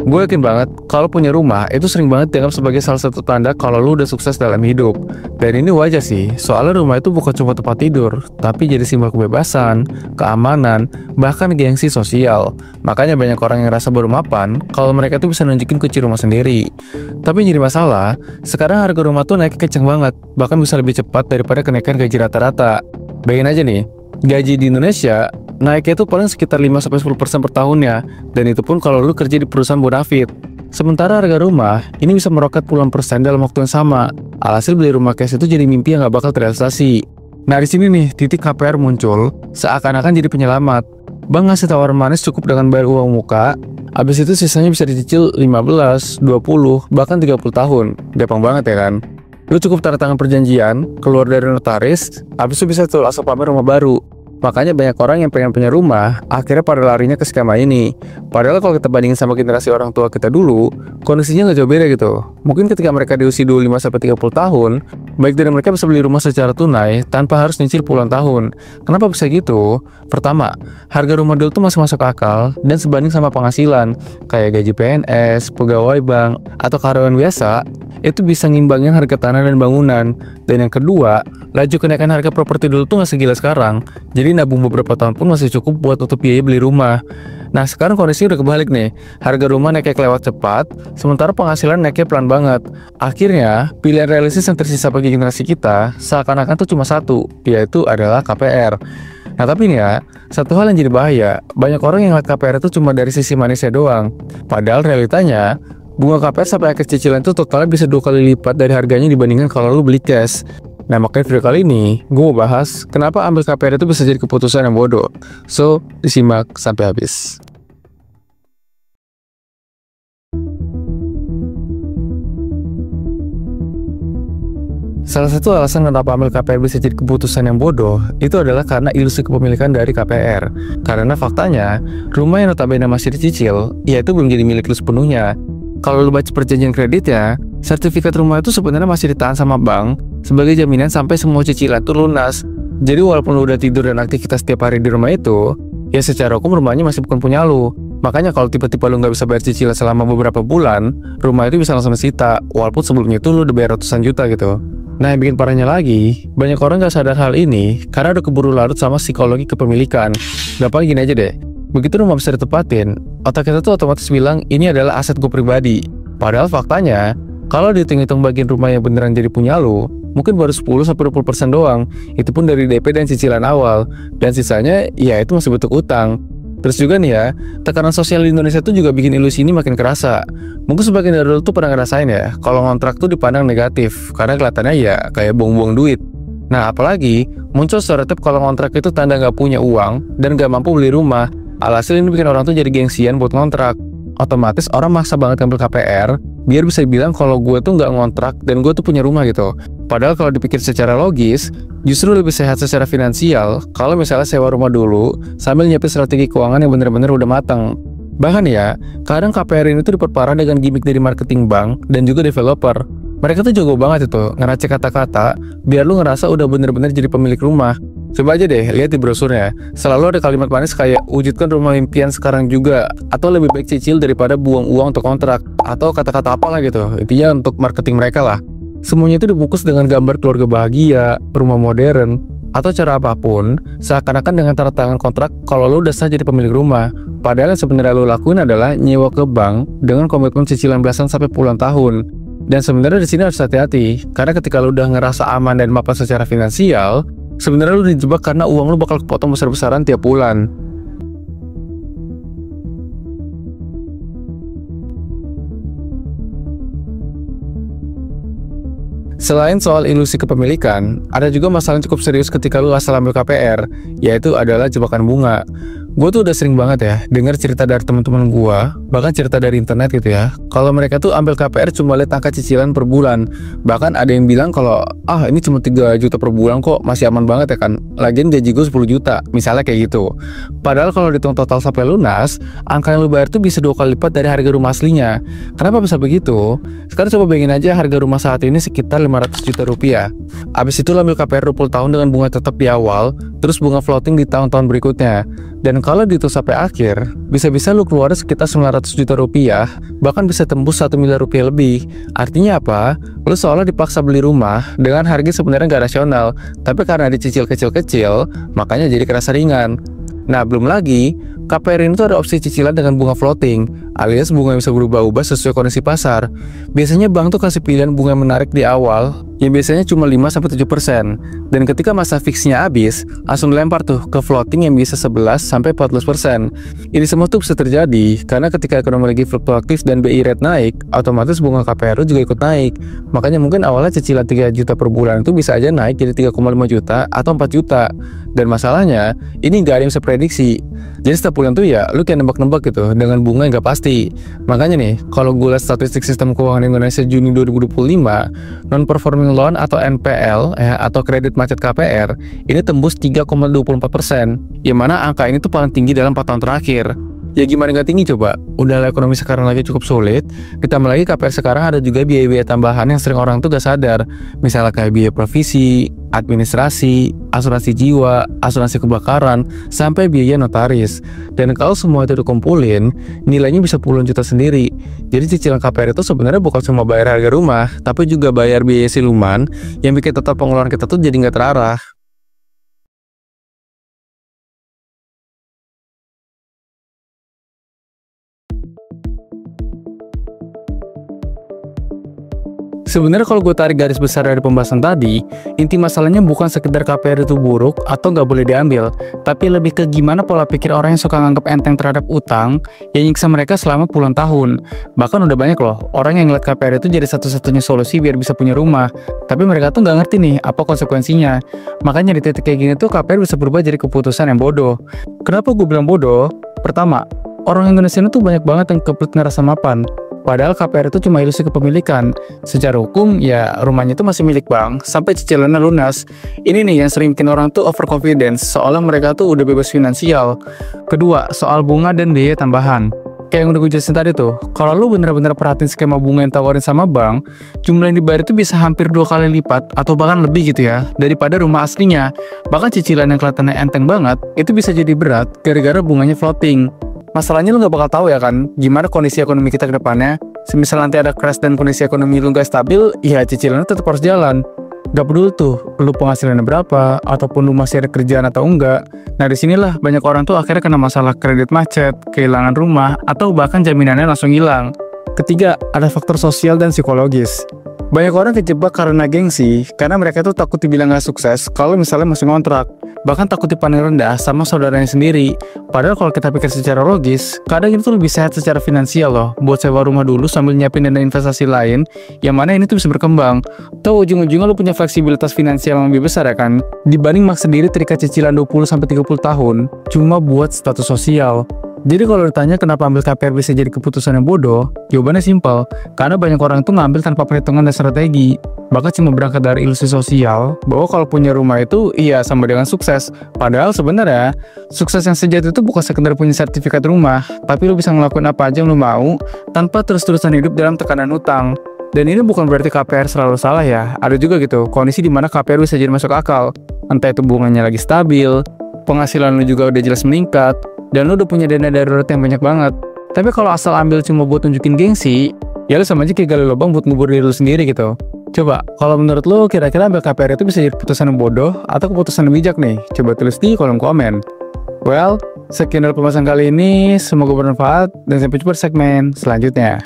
Gue yakin banget kalau punya rumah itu sering banget dianggap sebagai salah satu tanda kalau lu udah sukses dalam hidup. Dan ini wajar sih, soalnya rumah itu bukan cuma tempat tidur, tapi jadi simbol kebebasan, keamanan, bahkan gengsi sosial. Makanya banyak orang yang rasa baru mapan kalau mereka tuh bisa nunjukin kunci rumah sendiri. Tapi yang jadi masalah, sekarang harga rumah tuh naik kenceng banget, bahkan bisa lebih cepat daripada kenaikan gaji rata-rata. Bayangin aja nih, gaji di Indonesia naiknya itu paling sekitar 5-10% per tahunnya, dan itu pun kalau lu kerja di perusahaan bonafit. Sementara harga rumah ini bisa meroket puluhan persen dalam waktu yang sama. Alhasil beli rumah cash itu jadi mimpi yang gak bakal terrealisasi. Nah di sini nih titik KPR muncul, seakan-akan jadi penyelamat. Bank ngasih tawaran manis cukup dengan bayar uang muka, habis itu sisanya bisa dicicil 15, 20, bahkan 30 tahun. Gampang banget ya kan? Lu cukup tanda tangan perjanjian, keluar dari notaris, habis itu bisa tuh langsung pamer rumah baru. Makanya banyak orang yang pengen punya rumah, akhirnya pada larinya ke skema ini. Padahal kalau kita bandingin sama generasi orang tua kita dulu, kondisinya nggak jauh beda gitu. Mungkin ketika mereka di usia 25-30 tahun, baik dari mereka bisa beli rumah secara tunai tanpa harus nyicil puluhan tahun. Kenapa bisa gitu? Pertama, harga rumah dulu tuh masih masuk akal dan sebanding sama penghasilan, kayak gaji PNS, pegawai bank, atau karyawan biasa, itu bisa ngimbangin harga tanah dan bangunan. Dan yang kedua, laju kenaikan harga properti dulu tuh nggak segila sekarang. Jadi nabung beberapa tahun pun masih cukup buat untuk biaya beli rumah. Nah sekarang kondisi udah kebalik nih, harga rumah naiknya kelewat cepat, sementara penghasilan naiknya pelan banget. Akhirnya, pilihan realistis yang tersisa bagi generasi kita seakan-akan tuh cuma satu, yaitu adalah KPR. Nah tapi nih ya, satu hal yang jadi bahaya, banyak orang yang ngeliat KPR itu cuma dari sisi manisnya doang. Padahal realitanya, bunga KPR sampai akhir cicilan itu totalnya bisa 2 kali lipat dari harganya dibandingkan kalau lu beli cash. Nah makanya video kali ini, gue mau bahas kenapa ambil KPR itu bisa jadi keputusan yang bodoh. So, disimak sampai habis. Salah satu alasan kenapa ambil KPR bisa jadi keputusan yang bodoh, itu adalah karena ilusi kepemilikan dari KPR. Karena faktanya, rumah yang notabene masih dicicil, ya itu belum jadi milik lu sepenuhnya. Kalau lu baca perjanjian kreditnya, sertifikat rumah itu sebenarnya masih ditahan sama bank sebagai jaminan sampai semua cicilan itu lunas. Jadi walaupun lu udah tidur dan aktivitas setiap hari di rumah itu, ya secara hukum rumahnya masih bukan punya lu. Makanya kalau tiba-tiba lu nggak bisa bayar cicilan selama beberapa bulan, rumah itu bisa langsung disita, walaupun sebelumnya itu lu udah bayar ratusan juta gitu. Nah yang bikin parahnya lagi, banyak orang nggak sadar hal ini karena udah keburu larut sama psikologi kepemilikan. Gampang gini aja deh, begitu rumah bisa ditempatin, otak kita tuh otomatis bilang ini adalah aset gue pribadi. Padahal faktanya, kalau dihitung-hitung bagian rumah yang beneran jadi punya lu, mungkin baru 10-20% doang. Itu pun dari DP dan cicilan awal, dan sisanya ya itu masih bentuk utang. Terus juga nih ya, tekanan sosial di Indonesia tuh juga bikin ilusi ini makin kerasa. Mungkin sebagian dari lu tuh pernah ngerasain ya, kalau ngontrak tuh dipandang negatif, karena kelihatannya ya kayak buang-buang duit. Nah apalagi, muncul stereotip kalau ngontrak itu tanda nggak punya uang, dan nggak mampu beli rumah. Alhasil ini bikin orang tuh jadi gengsian buat ngontrak. Otomatis orang maksa banget ngambil KPR, biar bisa bilang kalau gue tuh nggak ngontrak dan gue tuh punya rumah gitu. Padahal kalau dipikir secara logis, justru lebih sehat secara finansial kalau misalnya sewa rumah dulu sambil nyiapin strategi keuangan yang bener-bener udah matang. Bahkan ya, kadang KPR ini tuh diperparah dengan gimmick dari marketing bank dan juga developer. Mereka tuh jago banget itu ngeracik kata-kata biar lu ngerasa udah bener-bener jadi pemilik rumah. Coba aja deh lihat di brosurnya, selalu ada kalimat manis kayak wujudkan rumah impian sekarang juga, atau lebih baik cicil daripada buang uang untuk kontrak, atau kata-kata apalah gitu. Intinya untuk marketing mereka lah. Semuanya itu dibungkus dengan gambar keluarga bahagia, rumah modern, atau cara apapun, seakan-akan dengan tanda tangan kontrak kalau lu udah sah jadi pemilik rumah. Padahal yang sebenarnya lu lakuin adalah nyewa ke bank dengan komitmen cicilan belasan sampai puluhan tahun. Dan sebenarnya di sini harus hati-hati, karena ketika lu udah ngerasa aman dan mapan secara finansial, sebenarnya lu dijebak karena uang lu bakal kepotong besar-besaran tiap bulan. Selain soal ilusi kepemilikan, ada juga masalah yang cukup serius ketika lu asal ambil KPR, yaitu adalah jebakan bunga. Gue tuh udah sering banget ya dengar cerita dari teman-teman gue, bahkan cerita dari internet gitu ya, kalau mereka tuh ambil KPR cuma lihat angka cicilan per bulan. Bahkan ada yang bilang kalau ini cuma 3 juta per bulan kok, masih aman banget ya kan, lagian gaji gue 10 juta, misalnya kayak gitu. Padahal kalau dihitung total sampai lunas, angka yang lu bayar tuh bisa 2 kali lipat dari harga rumah aslinya. Kenapa bisa begitu? Sekarang coba bayangin aja harga rumah saat ini sekitar 500 juta rupiah. Abis itu lu ambil KPR 20 tahun dengan bunga tetap di awal, terus bunga floating di tahun-tahun berikutnya. Dan kalau dihitung sampai akhir, bisa-bisa lu keluar sekitar 900 500 juta rupiah, bahkan bisa tembus 1 miliar rupiah lebih. Artinya apa? Lu seolah dipaksa beli rumah dengan harga sebenarnya nggak rasional, tapi karena dicicil kecil-kecil, makanya jadi kerasa ringan. Nah, belum lagi, KPR ini tuh ada opsi cicilan dengan bunga floating, alias bunga yang bisa berubah-ubah sesuai kondisi pasar. Biasanya bank tuh kasih pilihan bunga yang menarik di awal, yang biasanya cuma 5-7%. Dan ketika masa fixnya habis, langsung dilempar tuh ke floating yang bisa 11-14%. Ini semua tuh bisa terjadi, karena ketika ekonomi lagi fluktuatif dan BI rate naik, otomatis bunga KPR juga ikut naik. Makanya mungkin awalnya cicilan 3 juta per bulan itu bisa aja naik jadi 3,5 juta atau 4 juta. Dan masalahnya, ini nggak ada yang bisa prediksi. Jadi setiap bulan tuh ya, lu kayak nebak-nebak gitu, dengan bunga yang nggak pasti. Makanya nih, kalau gue lihat statistik sistem keuangan Indonesia Juni 2025, non-performing loan atau NPL, atau kredit macet KPR, ini tembus 3,24%, yang mana angka ini tuh paling tinggi dalam 4 tahun terakhir. Ya gimana nggak tinggi coba? Udah ekonomi sekarang lagi cukup sulit, ditambah lagi KPR sekarang ada juga biaya-biaya tambahan yang sering orang tuh gak sadar. Misalnya kayak biaya provisi, administrasi, asuransi jiwa, asuransi kebakaran, sampai biaya notaris. Dan kalau semua itu dikumpulin, nilainya bisa puluhan juta sendiri. Jadi cicilan KPR itu sebenarnya bukan cuma bayar harga rumah, tapi juga bayar biaya siluman yang bikin total pengeluaran kita tuh jadi nggak terarah. Sebenarnya kalau gue tarik garis besar dari pembahasan tadi, inti masalahnya bukan sekedar KPR itu buruk atau nggak boleh diambil, tapi lebih ke gimana pola pikir orang yang suka nganggap enteng terhadap utang yang nyiksa mereka selama puluhan tahun. Bahkan udah banyak loh orang yang ngeliat KPR itu jadi satu-satunya solusi biar bisa punya rumah, tapi mereka tuh nggak ngerti nih apa konsekuensinya. Makanya di titik kayak gini tuh KPR bisa berubah jadi keputusan yang bodoh. Kenapa gue bilang bodoh? Pertama, orang Indonesia itu banyak banget yang kebelet ngerasa mapan. Padahal KPR itu cuma ilusi kepemilikan. Secara hukum, ya rumahnya itu masih milik bank sampai cicilannya lunas. Ini nih yang sering bikin orang tuh overconfidence, seolah mereka tuh udah bebas finansial. Kedua, soal bunga dan biaya tambahan. Kayak yang udah gue jelasin tadi tuh, kalau lu bener-bener perhatiin skema bunga yang tawarin sama bank, jumlah yang dibayar itu bisa hampir 2 kali lipat atau bahkan lebih gitu ya, daripada rumah aslinya. Bahkan cicilan yang kelihatannya enteng banget, itu bisa jadi berat gara-gara bunganya floating. Masalahnya lu gak bakal tahu ya kan, gimana kondisi ekonomi kita ke depannya. Semisal nanti ada crash dan kondisi ekonomi lu gak stabil, ya cicilannya tetap harus jalan. Gak peduli tuh, lu penghasilannya berapa, ataupun lu masih ada kerjaan atau enggak. Nah disinilah banyak orang tuh akhirnya kena masalah kredit macet, kehilangan rumah, atau bahkan jaminannya langsung hilang. Ketiga, ada faktor sosial dan psikologis. Banyak orang kejebak karena gengsi, karena mereka tuh takut dibilang gak sukses kalau misalnya masih ngontrak. Bahkan takut dipandang rendah sama saudaranya sendiri. Padahal kalau kita pikir secara logis, kadang itu lebih sehat secara finansial loh, buat sewa rumah dulu sambil nyiapin dana investasi lain, yang mana ini tuh bisa berkembang. Tuh ujung-ujungnya lu punya fleksibilitas finansial yang lebih besar ya kan, dibanding maksa diri terikat cicilan 20-30 tahun, cuma buat status sosial. Jadi kalau ditanya kenapa ambil KPR bisa jadi keputusan yang bodoh, jawabannya simpel, karena banyak orang tuh ngambil tanpa perhitungan dan strategi. Bahkan cuma berangkat dari ilusi sosial, bahwa kalau punya rumah itu iya sama dengan sukses. Padahal sebenarnya, sukses yang sejati itu bukan sekedar punya sertifikat rumah, tapi lu bisa ngelakuin apa aja yang lu mau, tanpa terus-terusan hidup dalam tekanan utang. Dan ini bukan berarti KPR selalu salah ya, ada juga gitu, kondisi dimana KPR bisa jadi masuk akal. Entah itu bunganya lagi stabil, penghasilan lu juga udah jelas meningkat, dan lu udah punya dana darurat yang banyak banget. Tapi kalau asal ambil cuma buat tunjukin gengsi, ya lu sama aja kayak gali lubang buat ngubur diri lu sendiri gitu. Coba, kalau menurut lu kira-kira ambil KPR itu bisa jadi keputusan yang bodoh atau keputusan yang bijak nih? Coba tulis di kolom komen. Well, sekian dari pembahasan kali ini, semoga bermanfaat dan sampai jumpa di segmen selanjutnya.